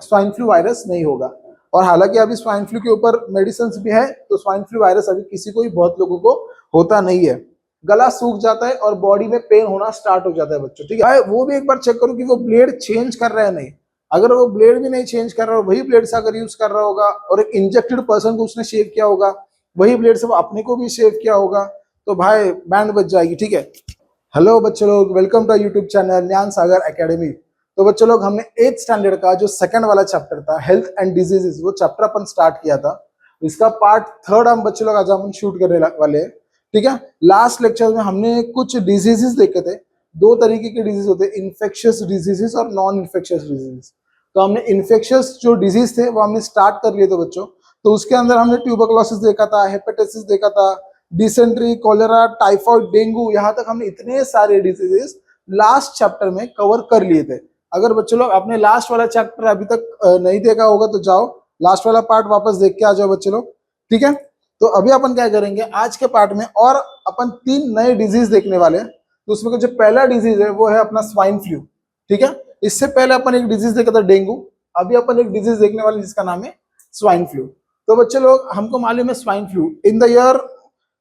Swine flu virus नहीं होगा। और हालांकि अभी स्वाइन फ्लू के ऊपर मेडिसिन भी है, तो स्वाइन फ्लू वायरस अभी किसी को भी, बहुत लोगों को होता नहीं है। गला सूख जाता है और बॉडी में पेन होना स्टार्ट हो जाता है बच्चों, ठीक है। वो भी एक बार चेक करो कि वो ब्लेड चेंज कर रहा है नहीं। अगर वो ब्लेड भी नहीं चेंज कर रहा हो, वही ब्लेड से अगर यूज कर रहा होगा और एक इंजेक्टेड पर्सन को उसने शेव किया होगा, वही ब्लेड से वो अपने को भी शेव किया होगा, तो भाई बैंड बज जाएगी, ठीक है। हेलो बच्चों लोग, वेलकम टू यूट्यूब चैनल ज्ञान सागर एकेडमी। तो बच्चों लोग, हमने 8th स्टैंडर्ड का जो सेकंड वाला चैप्टर था हेल्थ एंड डिजीजेस, वो चैप्टर अपन स्टार्ट किया था। इसका पार्ट 3 हम बच्चों लोग आज हम शूट करने वाले हैं, ठीक है। लास्ट लेक्चर में हमने कुछ डिजीजेस देखे थे। दो तरीके के डिजीज होते हैं, इन्फेक्शियस डिजीजेस और नॉन इन्फेक्शियस डिजीजेस। तो हमने इन्फेक्शियस जो डिजीज थे वो हमने स्टार्ट कर लिए थे बच्चों। तो उसके अंदर हमने ट्यूबरकुलोसिस देखा था, हेपेटाइटिस देखा था, डिसेंट्री, कॉलेरा, टाइफाइड, डेंगू, यहाँ तक हमने इतने सारे डिजीजेस लास्ट चैप्टर में कवर कर लिए थे। अगर बच्चों लोग आपने लास्ट वाला चैप्टर अभी तक नहीं देखा होगा तो जाओ लास्ट वाला पार्ट वापस देख के आ जाओ बच्चों लोग, ठीक है। तो अभी अपन क्या करेंगे आज के पार्ट में, और अपन 3 नए डिजीज देखने वाले हैं। तो उसमें का जो पहला डिजीज है वो है अपना स्वाइन फ्लू, ठीक है। इससे पहले अपन एक डिजीज देखा था डेंगू, अभी अपन एक डिजीज देखने वाले जिसका नाम है स्वाइन फ्लू। तो बच्चे लोग, हमको मालूम है swine flu in the year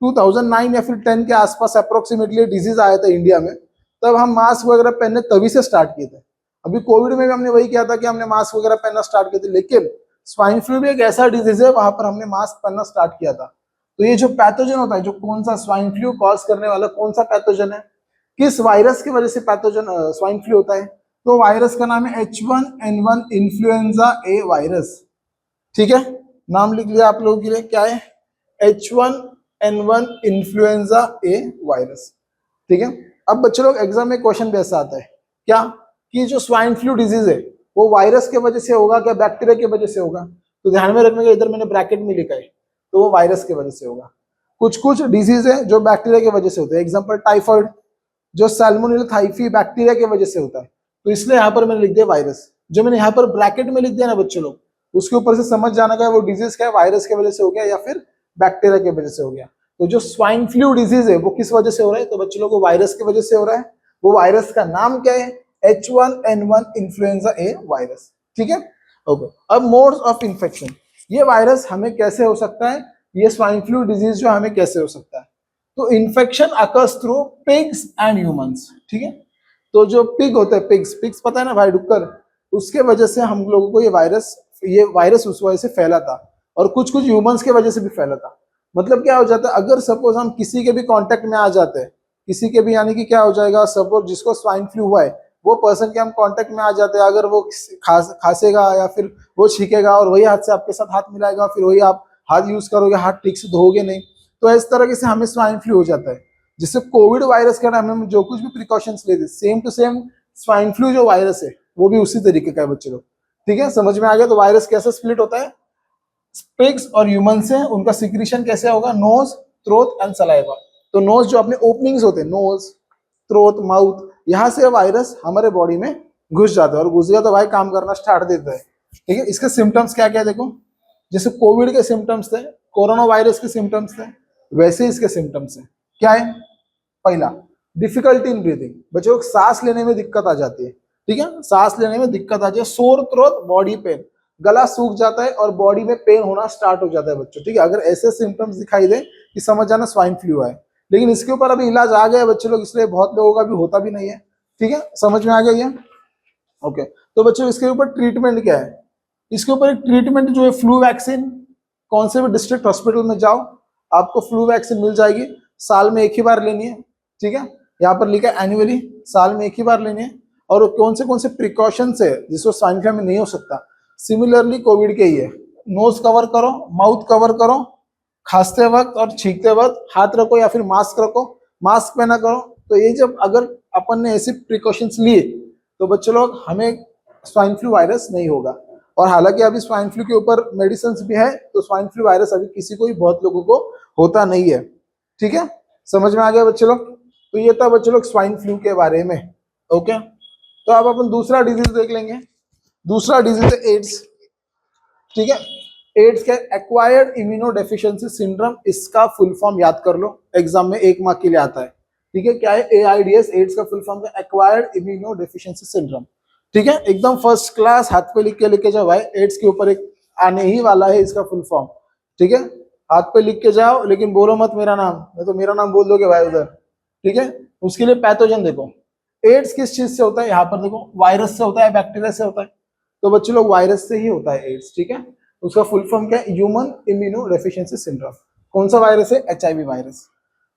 2009 या फिर 10 के आसपास अप्रोक्सीमेटली डिजीज आया था इंडिया में। तब हम मास्क वगैरह पहनने तभी से स्टार्ट किए थे। अभी कोविड में भी हमने वही किया था कि हमने मास्क वगैरह पहनना स्टार्ट किए थे, लेकिन स्वाइन फ्लू भी एक ऐसा डिजीज है, वहां पर हमने मास्क पहनना स्टार्ट किया था। तो ये जो पैथोजन होता है, जो कौन सा स्वाइन फ्लू कॉज करने वाला कौन सा पैथोजन है, किस वायरस की वजह से पैथोजन स्वाइन फ्लू होता है, तो वायरस का नाम है H1N1 इन्फ्लुएंजा ए वायरस, ठीक है। नाम लिख लिया आप लोगों के लिए, क्या है, H1N1 इन्फ्लुएंजा ए वायरस, ठीक है। अब बच्चों लोग, एग्जाम में क्वेश्चन भी ऐसा आता है क्या, कि जो स्वाइन फ्लू डिजीज है वो वायरस के वजह से होगा क्या बैक्टीरिया की वजह से होगा। तो ध्यान में रखने का, इधर मैंने ब्रैकेट में लिखा है, तो वो वायरस की वजह से होगा। कुछ कुछ डिजीज है जो बैक्टीरिया की वजह से होते हैं, एग्जांपल टाइफाइड जो सैल्मोनेला थाइफी बैक्टीरिया की वजह से होता है, तो इसलिए यहाँ पर मैंने लिख दिया वायरस। जो मैंने यहाँ पर ब्रैकेट में लिख दिया ना बच्चों लोग, उसके ऊपर से समझ जाना का वो डिजीज क्या है, वायरस की वजह से हो गया या फिर बैक्टीरिया की वजह से हो गया। तो जो स्वाइन फ्लू डिजीज है वो किस वजह से हो रहा है, तो बच्चों लोग को वायरस की वजह से हो रहा है। वो वायरस का नाम क्या है, H1N1 इन्फ्लुएंजा ए वायरस, ठीक है। ओके, अब मोड्स ऑफ इन्फेक्शन, ये वायरस हमें कैसे हो सकता है, ये स्वाइन फ्लू डिजीज जो हमें कैसे हो सकता है। तो infection occurs through pigs and humans, ठीक है। तो जो पिग होते हैं, पिग्स पता है ना भाई, डुक्कर, उसके वजह से हम लोगों को ये वायरस उस वजह से फैला था, और कुछ कुछ ह्यूमंस के वजह से भी फैला था। मतलब क्या हो जाता है, अगर सपोज हम किसी के भी कांटेक्ट में आ जाते हैं, किसी के भी, यानी कि क्या हो जाएगा, सपोज जिसको स्वाइन फ्लू हुआ है वो पर्सन के हम कांटेक्ट में आ जाते हैं, अगर वो खांसेगा या फिर वो छींकेगा और वही हाथ से आपके साथ हाथ मिलाएगा, फिर वही आप हाथ यूज करोगे, हाथ ठीक से धोगे नहीं, तो इस तरह से हमें स्वाइन फ्लू हो जाता है। जिससे कोविड वायरस के नाम में जो कुछ भी प्रिकॉशंस लेते, same to same swine flu जो वायरस है वो भी उसी तरीके का है बच्चे लोग, ठीक है। समझ में आ गया। तो वायरस कैसे स्प्लिट होता है, पिग्स और ह्यूमन से, उनका सिक्रीशन कैसे होगा, नोज, थ्रोट एंड सलाइवा। तो नोज जो अपने ओपनिंग्स होते हैं, नोज, थ्रोट, माउथ, यहाँ से वायरस हमारे बॉडी में घुस जाता है, और घुस गया तो भाई काम करना स्टार्ट देता है, ठीक है। इसके सिम्टम्स क्या क्या देखो, जैसे कोविड के सिम्टम्स थे, कोरोना वायरस के सिम्टम्स थे, वैसे इसके सिम्टम्स हैं। क्या है, पहला डिफिकल्टी इन ब्रीदिंग, बच्चों को सांस लेने में दिक्कत आ जाती है, ठीक है, सांस लेने में दिक्कत आ जाती है। सोर थ्रोट, बॉडी पेन, गला सूख जाता है और बॉडी में पेन होना स्टार्ट हो जाता है बच्चों, ठीक है। अगर ऐसे सिम्टम्स दिखाई दे कि समझ जाना स्वाइन फ्लू है। लेकिन इसके ऊपर अभी इलाज आ गया है बच्चे लोग, इसलिए बहुत लोगों का भी होता भी नहीं है, ठीक है। समझ में आ गया ये, ओके। तो बच्चों इसके ऊपर ट्रीटमेंट क्या है, इसके ऊपर एक ट्रीटमेंट जो है फ्लू वैक्सीन, कौन से भी डिस्ट्रिक्ट हॉस्पिटल में जाओ आपको फ्लू वैक्सीन मिल जाएगी, साल में एक ही बार लेनी है, ठीक है। यहाँ पर लिखा है एनुअली, साल में एक ही बार लेनी है। और कौन से प्रिकॉशंस है जिसको स्वाइन फ्लू में नहीं हो सकता, सिमिलरली कोविड के ही है। नोज कवर करो, माउथ कवर करो, खांसते वक्त और छींकते वक्त हाथ रखो या फिर मास्क रखो, मास्क पहना करो। तो ये जब अगर अपन ने ऐसे प्रिकॉशंस लिए तो बच्चों लोग हमें स्वाइन फ्लू वायरस नहीं होगा। और हालांकि अभी स्वाइन फ्लू के ऊपर मेडिसिन भी है, तो स्वाइन फ्लू वायरस अभी किसी को भी, बहुत लोगों को होता नहीं है, ठीक है। समझ में आ गया बच्चे लोग। तो ये था बच्चे लोग स्वाइन फ्लू के बारे में, ओके। तो अब अपन दूसरा डिजीज देख लेंगे। दूसरा डिजीज है एड्स, ठीक है। एड्स क्या, एक्वायर्ड इम्यूनोडेफिशिएंसी सिंड्रोम, इसका फुल फॉर्म याद कर लो, एग्जाम में 1 मार्क के लिए आता है, ठीक है। क्या है, AIDS, एड्स का फुल फॉर्म है एक्वायर्ड इम्यूनोडेफिशिएंसी सिंड्रोम, ठीक है, एकदम फर्स्ट क्लास, हाथ पे लिख के लेके जाओ भाई, एड्स के ऊपर एक आने ही वाला है इसका फुल फॉर्म। ठीक है, हाथ पे लिख के जाओ, लेकिन बोलो मत मेरा नाम, नहीं तो मेरा नाम बोल दोगे भाई उधर। ठीक है, उसके लिए पैथोजन देखो, एड्स किस चीज से होता है, यहाँ पर देखो वायरस से होता है, बैक्टीरिया से होता है, तो बच्चे लोग वायरस से ही होता है एड्स। ठीक है, उसका फुल फॉर्म क्या है, ह्यूमन इम्यूनो डेफिशिएंसी सिंड्रोम। कौन सा वायरस है, HIV वायरस।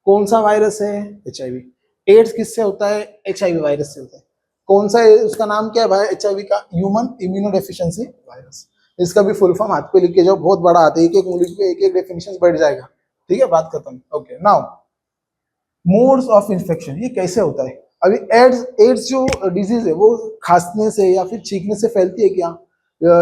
कौन सा वायरस है, HIV। एड्स किससे होता है, HIV वायरस से होता है। कौन सा है, उसका नाम क्या है भाई, HIV का, ह्यूमन इम्यूनो डेफिशिएंसी वायरस। इसका भी फुल फॉर्म हाथ पे लिख के जाओ, बहुत बड़ा आता है, एक एक उंगली पे एक एक डेफिनेशन बढ़ जाएगा। ठीक है, बात खत्म। Okay, now modes of infection, ये कैसे होता है। अभी एड्स जो डिजीज है वो खांसने से या फिर छींकने से फैलती है क्या,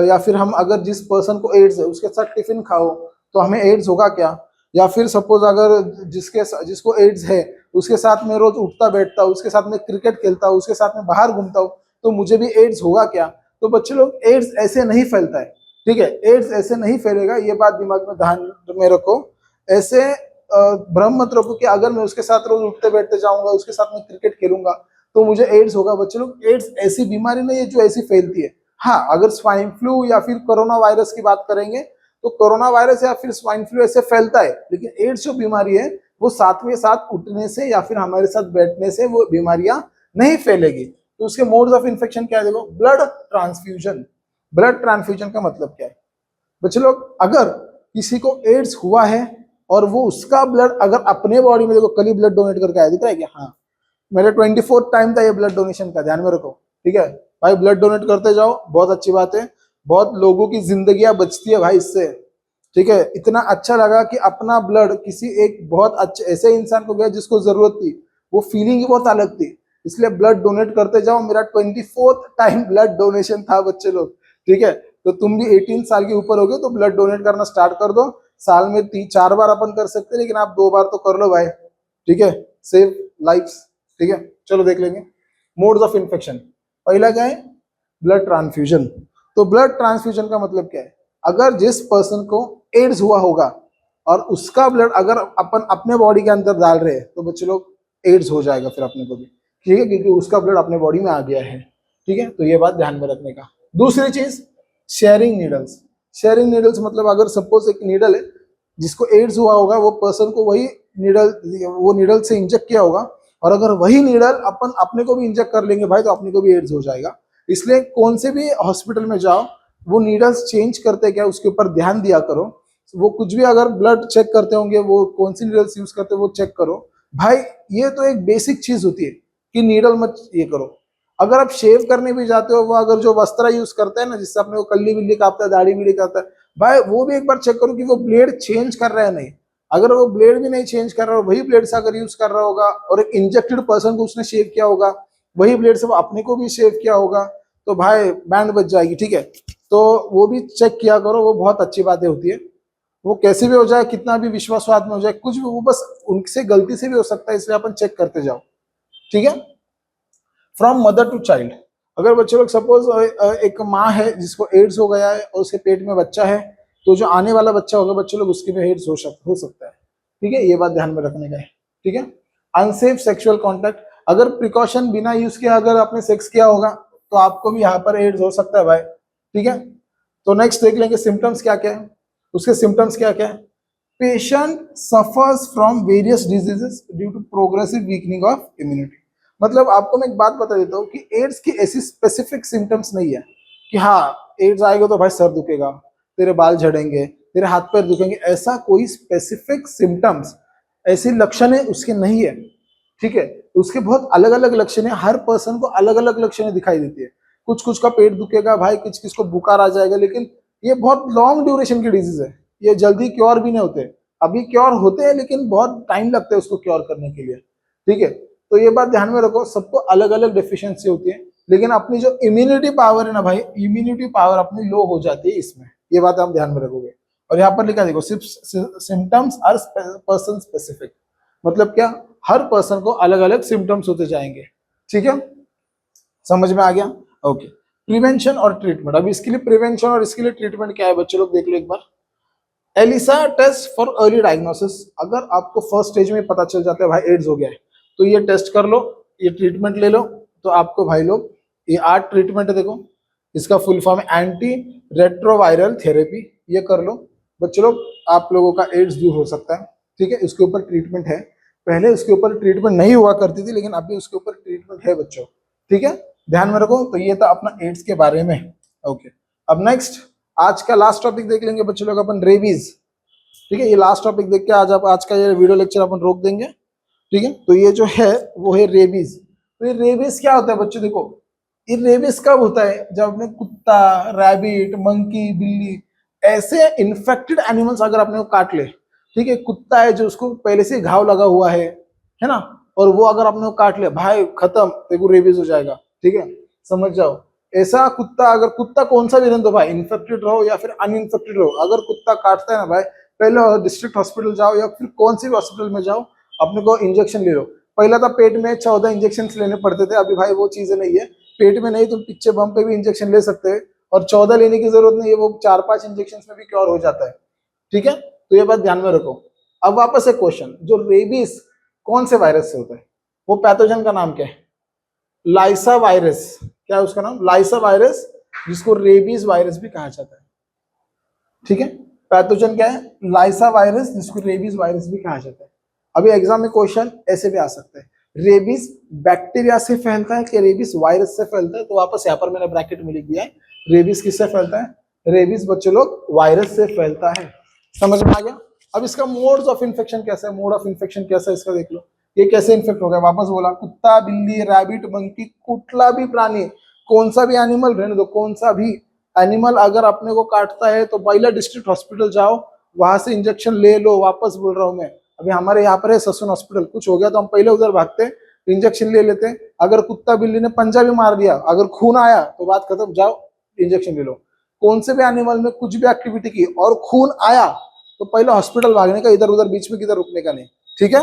या फिर हम अगर जिस पर्सन को एड्स है उसके साथ टिफिन खाओ तो हमें एड्स होगा क्या, या फिर सपोज अगर जिसको एड्स है उसके साथ में रोज उठता बैठता हूँ, उसके साथ में क्रिकेट खेलता हूँ, उसके साथ में बाहर घूमता हूँ, तो मुझे भी एड्स होगा क्या। तो बच्चे लोग, एड्स ऐसे नहीं फैलता है। ठीक है, एड्स ऐसे नहीं फैलेगा, ये बात दिमाग में ध्यान में रखो। ऐसे भ्रम मत रखो कि अगर मैं उसके साथ रोज उठते बैठते जाऊंगा, उसके साथ में क्रिकेट खेलूंगा तो मुझे एड्स होगा। बच्चे लोग, एड्स ऐसी बीमारी नहीं है जो ऐसी फैलती है। हाँ, अगर स्वाइन फ्लू या फिर कोरोना वायरस की बात करेंगे तो कोरोना वायरस या फिर स्वाइन फ्लू ऐसे फैलता है, लेकिन एड्स जो बीमारी है वो साथ में साथ उठने से या फिर हमारे साथ बैठने से वो बीमारियां नहीं फैलेगी। तो उसके मोड्स ऑफ इन्फेक्शन क्या है, देखो, ब्लड ट्रांसफ्यूजन। ब्लड ट्रांसफ्यूजन का मतलब क्या है बच्चे लोग, अगर किसी को एड्स हुआ है और वो उसका ब्लड अगर अपने बॉडी में, देखो कल ही ब्लड डोनेट करके आया, दिख रहा है क्या, हाँ मेरा 24 टाइम था ये ब्लड डोनेशन का, ध्यान में रखो। ठीक है भाई, ब्लड डोनेट करते जाओ, बहुत अच्छी बात है, बहुत लोगों की जिंदगियां बचती है भाई इससे। ठीक है, इतना अच्छा लगा कि अपना ब्लड किसी एक बहुत अच्छे ऐसे इंसान को गया जिसको जरूरत थी, वो फीलिंग ही बहुत अलग थी, इसलिए ब्लड डोनेट करते जाओ। मेरा 24 टाइम ब्लड डोनेशन था बच्चे लोग। ठीक है, तो तुम भी 18 साल के ऊपर हो गए तो ब्लड डोनेट करना स्टार्ट कर दो। साल में 3-4 बार अपन कर सकते हैं, लेकिन आप 2 बार तो कर लो भाई। ठीक है, सेव लाइफ्स। ठीक है, चलो देख लेंगे मोड्स ऑफ इन्फेक्शन। पहला क्या है, ब्लड ट्रांसफ्यूजन। तो ब्लड ट्रांसफ्यूजन का मतलब क्या है, अगर जिस पर्सन को एड्स हुआ होगा और उसका ब्लड अगर अपन अपने बॉडी के अंदर डाल रहे हैं तो बच्चे लोग एड्स हो जाएगा फिर अपने को भी। ठीक है, क्योंकि उसका ब्लड अपने बॉडी में आ गया है। ठीक है, तो ये बात ध्यान में रखने का। दूसरी चीज, शेयरिंग नीडल्स। शेयरिंग नीडल्स मतलब अगर सपोज एक नीडल है, जिसको एड्स हुआ होगा वो पर्सन को वही नीडल से इंजेक्ट किया होगा, और अगर वही नीडल अपन अपने को भी इंजेक्ट कर लेंगे भाई तो अपने को भी एड्स हो जाएगा। इसलिए कौन से भी हॉस्पिटल में जाओ, वो नीडल्स चेंज करते क्या उसके ऊपर ध्यान दिया करो। वो कुछ भी अगर ब्लड चेक करते होंगे, वो कौन सी नीडल्स यूज करते हैं वो चेक करो भाई। ये तो एक बेसिक चीज होती है कि नीडल मत ये करो। अगर आप शेव करने भी जाते हो, वो अगर जो वस्त्र यूज करते हैं ना, जिससे अपने को कल्ली बिल्ली काटता है, दाढ़ी बिल्ली काटता है भाई, वो भी एक बार चेक करो कि वो ब्लेड चेंज कर रहा है नहीं। अगर वो ब्लेड भी नहीं चेंज कर रहा, वही ब्लेड से अगर यूज कर रहा होगा और एक इंजेक्टेड पर्सन को उसने शेव किया होगा, वही ब्लेड से वो अपने को भी शेव किया होगा, तो भाई बैंड बच जाएगी। ठीक है, तो वो भी चेक किया करो, वो बहुत अच्छी बातें होती है। वो कैसे भी हो जाए, कितना भी विश्वासवाद में हो जाए, कुछ भी, वो बस उनसे गलती से भी हो सकता है, इसलिए अपन चेक करते जाओ। ठीक है, फ्रॉम मदर टू चाइल्ड। अगर बच्चे लोग सपोज एक माँ है जिसको एड्स हो गया है और उसके पेट में बच्चा है, तो जो आने वाला बच्चा होगा बच्चे लोग, उसके भी एड्स हो सकता है। ठीक है, ये बात ध्यान में रखने का है। ठीक है, अनसेफ सेक्सुअल कॉन्टैक्ट, अगर प्रिकॉशन बिना यूज किया अगर आपने सेक्स किया होगा तो आपको भी यहाँ पर एड्स हो सकता है भाई। ठीक है, तो नेक्स्ट देख लेंगे सिम्टम्स क्या क्या है। उसके सिम्टम्स क्या क्या है, patient suffers from various diseases due to progressive weakening of immunity. मतलब आपको मैं एक बात बता देता हूँ कि एड्स की ऐसी स्पेसिफिक सिम्टम्स नहीं है कि हाँ एड्स आएगा तो भाई सर दुखेगा, तेरे बाल झड़ेंगे, तेरे हाथ पैर दुखेंगे, ऐसा कोई स्पेसिफिक सिम्टम्स, ऐसी लक्षण है उसके नहीं है। ठीक है, उसके बहुत अलग अलग लक्षण है, हर पर्सन को अलग अलग लक्षण दिखाई देती है। कुछ कुछ का पेट दुखेगा भाई, कुछ किस को बुखार आ जाएगा, लेकिन ये बहुत लॉन्ग ड्यूरेशन की डिजीज है, ये जल्दी क्योर भी नहीं होते। अभी क्योर होते हैं लेकिन बहुत टाइम लगता है उसको क्योर करने के लिए। ठीक है, तो ये बात ध्यान में रखो, सबको अलग अलग डेफिशिएंसी होती है, लेकिन अपनी जो इम्यूनिटी पावर है ना भाई, इम्यूनिटी पावर अपनी लो हो जाती है इसमें, ये बात आप ध्यान में रखोगे। और यहाँ पर लिखा देखो, सिम्टम्स आर पर्सन स्पेसिफिक, मतलब क्या, हर पर्सन को अलग अलग सिम्टम्स होते जाएंगे। ठीक है, समझ में आ गया। ओके, प्रिवेंशन और ट्रीटमेंट। अब इसके लिए प्रिवेंशन और इसके लिए ट्रीटमेंट क्या है बच्चे लोग देख लो एक बार। ELISA test for early diagnosis, अगर आपको फर्स्ट स्टेज में पता चल जाता है भाई एड्स हो गया है, तो ये टेस्ट कर लो, ये ट्रीटमेंट ले लो, तो आपको भाई लोग ये 8 ट्रीटमेंट है देखो, इसका फुल फॉर्म है एंटी रेट्रोवायरल थेरेपी। ये कर लो बच्चों लोग, आप लोगों का एड्स दूर हो सकता है। ठीक है, इसके ऊपर ट्रीटमेंट है। पहले उसके ऊपर ट्रीटमेंट नहीं हुआ करती थी, लेकिन अभी उसके ऊपर ट्रीटमेंट है बच्चों। ठीक है, ध्यान में रखो। तो ये था अपना एड्स के बारे में। ओके, अब नेक्स्ट आज का लास्ट टॉपिक देख लेंगे बच्चों लोग अपन, रेबीज। ठीक है, ये लास्ट टॉपिक देख के आज का ये वीडियो लेक्चर अपन रोक देंगे। ठीक है, तो ये जो है वो है रेबीज। तो ये रेबीज क्या होता है बच्चों, देखो ये रेबीज कब होता है, जब अपने कुत्ता, रैबिट, मंकी, बिल्ली ऐसे इन्फेक्टेड एनिमल्स अगर अपने को काट ले। ठीक है, कुत्ता है जो उसको पहले से घाव लगा हुआ है ना, और वो अगर अपने को काट ले, भाई खत्म, देखो रेबीज हो जाएगा। ठीक है, समझ जाओ। ऐसा कुत्ता, अगर कुत्ता कौन सा भी रहने दो भाई, इन्फेक्टेड रहो या फिर अनइन्फेक्टेड रहो, अगर कुत्ता काटता है ना भाई, पहले डिस्ट्रिक्ट हॉस्पिटल जाओ या फिर कौन सी भी हॉस्पिटल में जाओ, अपने को इंजेक्शन ले लो। पहला था पेट में 14 इंजेक्शन लेने पड़ते थे, अभी भाई वो चीजें नहीं है। पेट में नहीं, तुम पिच्चे बम पे भी इंजेक्शन ले सकते हैं, और 14 लेने की जरूरत नहीं है, वो 4-5 इंजेक्शन में भी क्योर हो जाता है। ठीक है, तो ये बात ध्यान में रखो। अब वापस एक क्वेश्चन, जो रेबीज कौन से वायरस से होता है, वो पैथोजन का नाम क्या है? लाइसा वायरस। क्या है उसका नाम? लाइसा वायरस, जिसको रेबीज वायरस भी कहा जाता है। ठीक है, पैथोजन क्या है? लाइसा वायरस, जिसको रेबीज वायरस भी कहा जाता है। अभी एग्जाम में क्वेश्चन ऐसे भी आ सकते हैं, रेबीज बैक्टीरिया से फैलता है कि रेबीज वायरस से फैलता है? तो वापस यहाँ पर मैंने ब्रैकेट में लिख दिया है, रेबीज किससे फैलता है? रेबीज बच्चे लोग वायरस से फैलता है। समझ में आ गया? अब इसका मोड्स ऑफ इन्फेक्शन कैसा है, मोड ऑफ इन्फेक्शन कैसा है इसका देख लो। ये कैसे इन्फेक्ट हो गया, वापस बोला, कुत्ता, बिल्ली, रैबिट, मंकी, कुटला भी प्राणी, कौन सा भी एनिमल रहने दो, कौन सा भी एनिमल अगर अपने को काटता है तो पहले डिस्ट्रिक्ट हॉस्पिटल जाओ, वहां से इंजेक्शन ले लो। वापस बोल रहा हूं मैं, अभी हमारे यहाँ पर है ससुन हॉस्पिटल, कुछ हो गया तो हम पहले उधर भागते, इंजेक्शन ले लेते। अगर कुत्ता बिल्ली ने पंजा भी मार दिया, अगर खून आया तो बात खत्म, जाओ इंजेक्शन ले लो। कौन से भी एनिमल में कुछ भी एक्टिविटी की और खून आया तो पहले हॉस्पिटल भागने का, इधर उधर बीच में किधर रुकने का नहीं। ठीक है,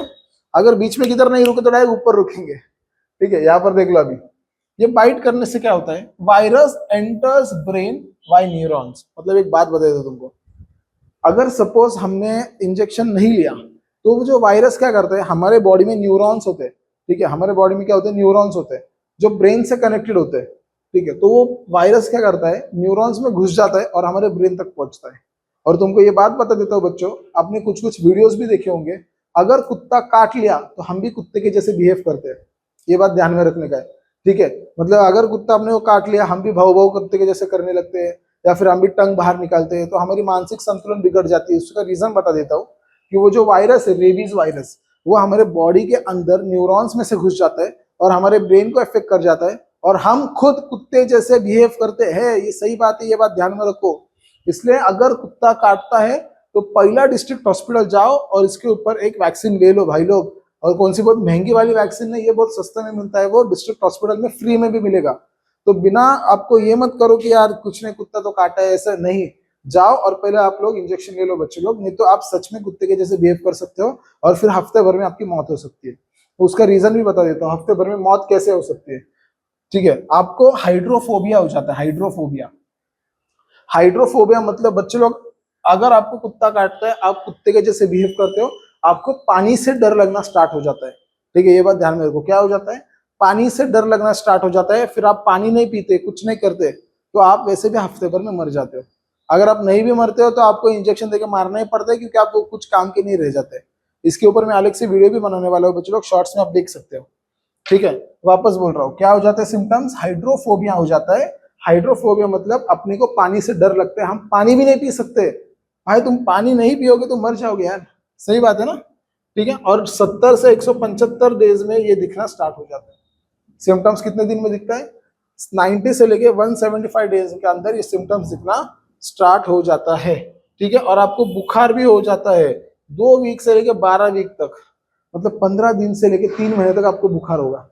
अगर बीच में किधर नहीं रुके तो डायरेक्ट ऊपर रुकेंगे। ठीक है, यहाँ पर देख लो। अभी ये बाइट करने से क्या होता है, virus enters brain bye neurons. मतलब एक बात बता दो तुमको, अगर सपोज हमने इंजेक्शन नहीं लिया तो वो जो वायरस क्या करता है, हमारे बॉडी में न्यूरॉन्स होते हैं। ठीक है, हमारे बॉडी में क्या होते हैं, न्यूरॉन्स होते हैं जो ब्रेन से कनेक्टेड होते हैं। ठीक है, तो वो वायरस क्या करता है, न्यूरॉन्स में घुस जाता है और हमारे ब्रेन तक पहुंचता है। और तुमको ये बात बता देता हूँ बच्चों, आपने कुछ कुछ वीडियोस भी देखे होंगे, अगर कुत्ता काट लिया तो हम भी कुत्ते के जैसे बिहेव करते हैं। ये बात ध्यान में रखने का है। ठीक है, मतलब अगर कुत्ता अपने को काट लिया, हम भी भाव भाव कुत्ते के जैसे करने लगते हैं, या फिर हम भी टंग बाहर निकालते हैं, तो हमारी मानसिक संतुलन बिगड़ जाती है। उसका रीजन बता देता हूँ कि वो जो वायरस है, रेबीज वायरस, वो हमारे बॉडी के अंदर न्यूरॉन्स में से घुस जाता है और हमारे ब्रेन को इफेक्ट कर जाता है, और हम खुद कुत्ते जैसे बिहेव करते हैं। ये सही बात है, ये बात ध्यान में रखो। इसलिए अगर कुत्ता काटता है तो पहला डिस्ट्रिक्ट हॉस्पिटल जाओ और इसके ऊपर एक वैक्सीन ले लो भाई लोग। और कौन सी बहुत महंगी वाली वैक्सीन नहीं, ये बहुत सस्ते में मिलता है, वो डिस्ट्रिक्ट हॉस्पिटल में फ्री में भी मिलेगा। तो बिना, आपको ये मत करो कि यार कुछ नहीं, कुत्ता तो काटा है, ऐसा नहीं। जाओ और पहले आप लोग इंजेक्शन ले लो बच्चे लोग, नहीं तो आप सच में कुत्ते के जैसे बिहेव कर सकते हो और फिर हफ्ते भर में आपकी मौत हो सकती है। उसका रीजन भी बता देता हूँ, हफ्ते भर में मौत कैसे हो सकती है। ठीक है, आपको हाइड्रोफोबिया हो जाता है। हाइड्रोफोबिया, हाइड्रोफोबिया मतलब बच्चे लोग, अगर आपको कुत्ता काटता है, आप कुत्ते के जैसे बिहेव करते हो, आपको पानी से डर लगना स्टार्ट हो जाता है। ठीक है, ये बात ध्यान में रखो। क्या हो जाता है, पानी से डर लगना स्टार्ट हो जाता है। फिर आप पानी नहीं पीते, कुछ नहीं करते, तो आप वैसे भी हफ्ते भर में मर जाते हो। अगर आप नहीं भी मरते हो तो आपको इंजेक्शन देकर मारना ही पड़ता है, क्योंकि आप कुछ काम के नहीं रह जाते। इसके ऊपर मैं अलग से वीडियो भी बनाने वाला हूँ बच्चे लोग, शॉर्ट्स में आप देख सकते हो। ठीक है, वापस बोल रहा हूँ, क्या हो जाता है सिम्टम्स, हाइड्रोफोबिया हो जाता है। हाइड्रोफोबिया मतलब अपने को पानी से डर लगता है, हम पानी भी नहीं पी सकते। भाई तुम पानी नहीं पियोगे तो मर जाओगे यार, सही बात है ना। ठीक है, और 70 से 175 डेज में ये दिखना स्टार्ट हो जाता है। सिम्टम्स कितने दिन में दिखता है, 90 से लेके 175 डेज के अंदर ये सिम्टम्स दिखना स्टार्ट हो जाता है। ठीक है, और आपको बुखार भी हो जाता है 2 वीक से लेके 12 वीक तक, मतलब 15 दिन से लेके 3 महीने तक आपको बुखार होगा।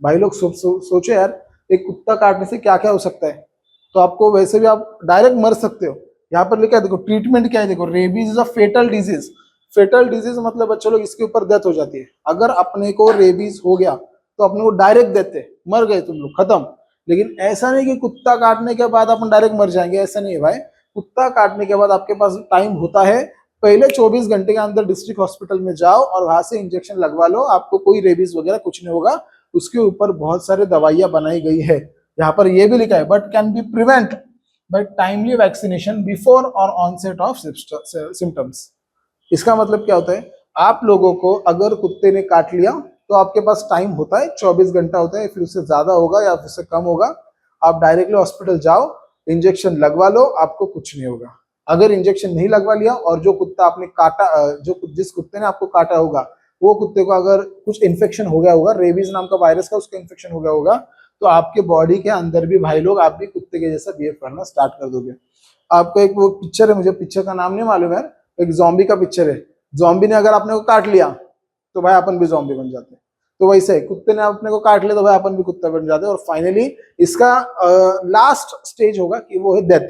भाई लोग सोचो यार, एक कुत्ता काटने से क्या क्या हो सकता है। तो आपको वैसे भी आप डायरेक्ट मर सकते हो। यहाँ पर लिखा है देखो, ट्रीटमेंट क्या है देखो, rabies is a fatal disease. Fatal disease मतलब बच्चों लोग इसके ऊपर डेथ हो जाती है। अगर अपने को रेबीज हो गया तो अपने को डायरेक्ट देते, मर गए तुम लोग, खत्म। लेकिन ऐसा नहीं कि कुत्ता काटने के बाद अपन डायरेक्ट मर जाएंगे, ऐसा नहीं है भाई। कुत्ता काटने के बाद आपके पास टाइम होता है, पहले 24 घंटे के अंदर डिस्ट्रिक्ट हॉस्पिटल में जाओ और वहां से इंजेक्शन लगवा लो, आपको कोई रेबीज वगैरह कुछ नहीं होगा। उसके ऊपर बहुत सारे दवाइयां बनाई गई है। यहाँ पर ये भी लिखा है but can be prevent by timely vaccination before और ऑनसेट ऑफ सिम्टम्स। इसका मतलब क्या होता है, आप लोगों को अगर कुत्ते ने काट लिया तो आपके पास टाइम होता है, 24 घंटा होता है, फिर उससे ज्यादा होगा या फिर उससे कम होगा, आप डायरेक्टली हॉस्पिटल जाओ, इंजेक्शन लगवा लो, आपको कुछ नहीं होगा। अगर इंजेक्शन नहीं लगवा लिया और जो कुत्ता आपने काटा, जिस कुत्ते ने आपको काटा होगा वो कुत्ते को अगर कुछ इन्फेक्शन हो गया होगा, रेबीज नाम का वायरस का उसका इन्फेक्शन हो गया होगा, तो आपके बॉडी के अंदर भी भाई लोग आप भी कुत्ते के जैसा बिहेव करना स्टार्ट कर दोगे। आपको एक वो पिक्चर है, मुझे पिक्चर का नाम नहीं मालूम है, एक जॉम्बी का पिक्चर है, जॉम्बी ने अगर आपने को काट लिया तो भाई अपन भी जॉम्बी बन जाते हैं। तो वैसे कुत्ते ने अपने को काट लिया तो भाई अपन भी कुत्ता बन जाते हैं, और फाइनली इसका लास्ट स्टेज होगा कि वो है डेथ।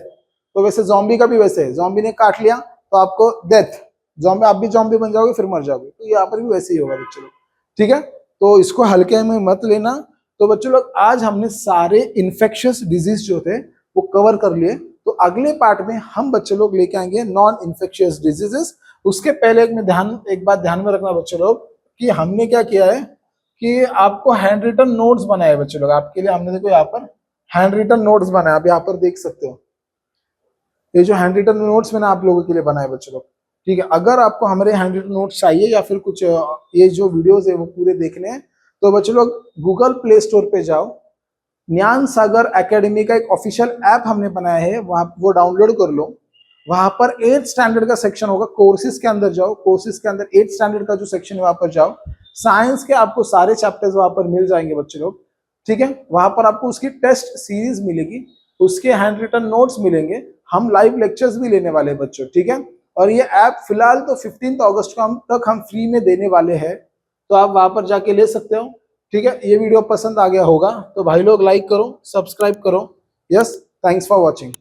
तो वैसे जॉम्बी का भी वैसे है, जॉम्बी ने काट लिया तो आपको डेथ, जॉम्बी आप भी जॉम्बी बन जाओगे फिर मर जाओगे, तो यहाँ पर भी वैसे ही होगा बच्चों लोग, ठीक है। तो इसको हल्के में मत लेना। तो बच्चों लोग आज हमने सारे इन्फेक्शियस डिजीज जो थे वो कवर कर लिए, तो अगले पार्ट में हम बच्चे लोग लेके आएंगे नॉन इन्फेक्शियस डिजीजेस। उसके पहले एक बात ध्यान में रखना बच्चे लोग कि हमने क्या किया है कि आपको हैंड रिटन नोट्स बनाए बच्चे लोग, आपके लिए हमने देखो यहाँ पर हैंड रिटन नोट्स बनाए, आप यहाँ पर देख सकते हो, ये जो हैंड रिटन नोट्स मैंने आप लोगों के लिए बनाए बच्चे लोग, ठीक है। अगर आपको हमारे हैंड रिटन नोट्स चाहिए या फिर कुछ ये जो वीडियोस है वो पूरे देखने हैं, तो बच्चे लोग गूगल प्ले स्टोर पे जाओ, ज्ञान सागर एकेडमी का एक ऑफिशियल ऐप हमने बनाया है, वहां वो डाउनलोड कर लो। वहां पर 8th स्टैंडर्ड का सेक्शन होगा, कोर्सेज के अंदर जाओ, कोर्सेज के अंदर 8th स्टैंडर्ड का जो सेक्शन है वहां पर जाओ, साइंस के आपको सारे चैप्टर्स वहां पर मिल जाएंगे बच्चे लोग, ठीक है। वहां पर आपको उसकी टेस्ट सीरीज मिलेगी, उसके हैंड रिटन नोट्स मिलेंगे, हम लाइव लेक्चर्स भी लेने वाले हैं बच्चों, ठीक है। और ये ऐप फिलहाल तो 15 अगस्त तक हम फ्री में देने वाले हैं, तो आप वहां पर जाके ले सकते हो, ठीक है। ये वीडियो पसंद आ गया होगा तो भाई लोग लाइक करो, सब्सक्राइब करो। Yes, thanks for watching.